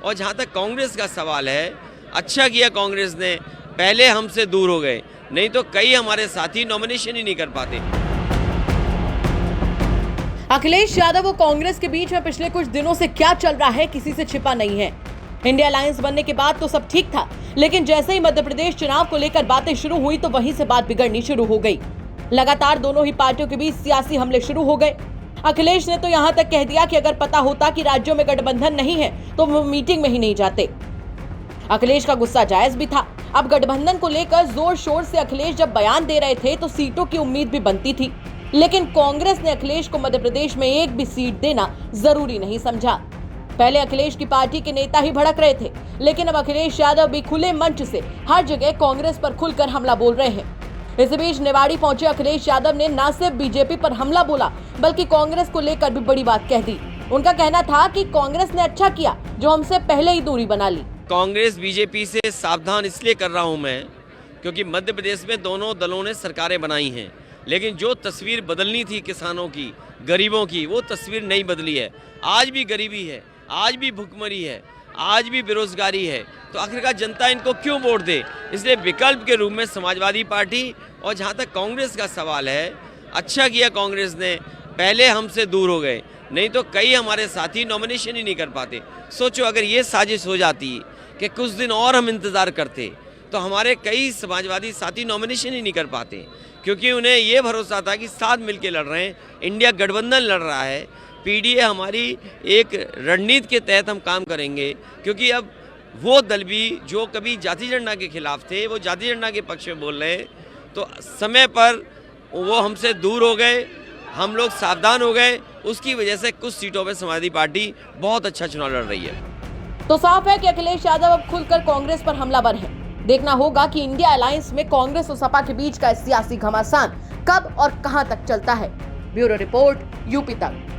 और जहाँ तक कांग्रेस का सवाल है, अच्छा किया कांग्रेस ने पहले हमसे दूर हो गए, नहीं तो कई हमारे साथी नॉमिनेशन ही नहीं कर पाते। अखिलेश यादव और कांग्रेस के बीच में पिछले कुछ दिनों से क्या चल रहा है किसी से छिपा नहीं है। इंडिया अलायंस बनने के बाद तो सब ठीक था, लेकिन जैसे ही मध्य प्रदेश चुनाव को लेकर बातें शुरू हुई तो वहीं से बात बिगड़नी शुरू हो गई। लगातार दोनों ही पार्टियों के बीच सियासी हमले शुरू हो गए। अखिलेश ने तो यहां तक कह दिया कि अगर पता होता कि राज्यों में गठबंधन नहीं है तो वो मीटिंग में ही नहीं जाते। अखिलेश का गुस्सा जायज भी था। अब गठबंधन को लेकर जोर शोर से अखिलेश जब बयान दे रहे थे तो सीटों की उम्मीद भी बनती थी, लेकिन कांग्रेस ने अखिलेश को मध्य प्रदेश में एक भी सीट देना जरूरी नहीं समझा। पहले अखिलेश की पार्टी के नेता ही भड़क रहे थे, लेकिन अब अखिलेश यादव भी खुले मंच से हर जगह कांग्रेस पर खुलकर हमला बोल रहे हैं। इस बीच निवाड़ी पहुंचे अखिलेश यादव ने न सिर्फ बीजेपी पर हमला बोला, बल्कि कांग्रेस को लेकर भी बड़ी बात कह दी। उनका कहना था कि कांग्रेस ने अच्छा किया जो हमसे पहले ही दूरी बना ली। कांग्रेस बीजेपी से सावधान इसलिए कर रहा हूं मैं, क्योंकि मध्य प्रदेश में दोनों दलों ने सरकारें बनाई हैं, लेकिन जो तस्वीर बदलनी थी किसानों की, गरीबों की, वो तस्वीर नहीं बदली है। आज भी गरीबी है, आज भी भुखमरी है, आज भी बेरोजगारी है, तो आखिरकार जनता इनको क्यों वोट दे। इसलिए विकल्प के रूप में समाजवादी पार्टी, और जहाँ तक कांग्रेस का सवाल है, अच्छा किया कांग्रेस ने पहले हमसे दूर हो गए, नहीं तो कई हमारे साथी नॉमिनेशन ही नहीं कर पाते। सोचो अगर ये साजिश हो जाती कि कुछ दिन और हम इंतज़ार करते तो हमारे कई समाजवादी साथी नॉमिनेशन ही नहीं कर पाते, क्योंकि उन्हें ये भरोसा था कि साथ मिलके लड़ रहे हैं, इंडिया गठबंधन लड़ रहा है, पीडीए हमारी एक रणनीति के तहत हम काम करेंगे। क्योंकि अब वो दल भी जो कभी जाति जनगणना के खिलाफ थे, वो जाति जनगणना के पक्ष में बोल रहे हैं, तो समय पर वो हमसे दूर हो गए, हम लोग सावधान हो गए। उसकी वजह से कुछ सीटों पर समाजवादी पार्टी बहुत अच्छा चुनाव लड़ रही है। तो साफ है कि अखिलेश यादव अब खुलकर कांग्रेस पर हमलावर है। देखना होगा कि इंडिया अलायंस में कांग्रेस और सपा के बीच का सियासी घमासान कब और कहां तक चलता है। ब्यूरो रिपोर्ट, यूपी तक।